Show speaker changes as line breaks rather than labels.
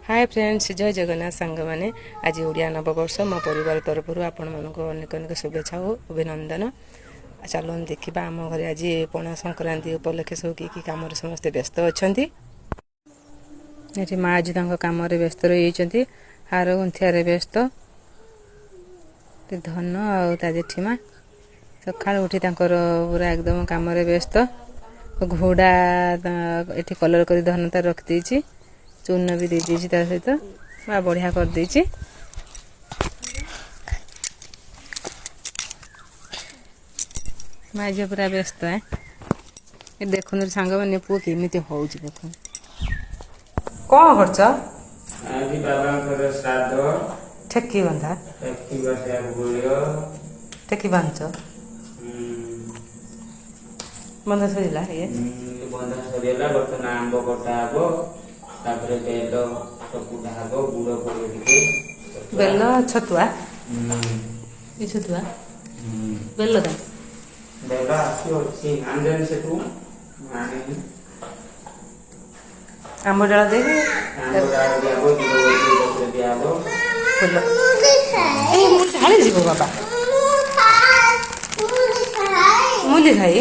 Hi friends, जय जगन्नाथ सांग मैंने आज ओडिया नववर्ष मो परिवार तरफ आपण मानक अनेक अनेक शुभेच्छा हो अभिनंदन। चलो देखा आम घर आज पणा संक्रांति उपलक्षे सब कि कम समस्ते व्यस्त अच्छा ये माँ आज कम व्यस्त रही हार गुंथियार व्यस्त धन आ जेठी माँ सका उठी पूरा एकदम कम व्यस्त घोड़ा ये कलर कर धन तार रखी चून भी दे दी तार सहित बड़ा बढ़िया कर देछि। माँ झील पूरा व्यस्त है ये देखुन सांग मैंने पुओ केमी हो देख कौन कर ठेकी बंधा ठेकी बांध बंधा सरीला ये
बंधा सरीला बर्तमान आंब कटा हबो तापर बेल चकुटा हबो गुड़ पड़े टिके
बेल छतुआ ये छतुआ बेल दा
बेल आसी अछि आंजन से तू माने
आंब डाल दे
आंब डाल दियाबो दिबो दियाबो
फुल ए मु ढाली जीवो बाबा मुली खाई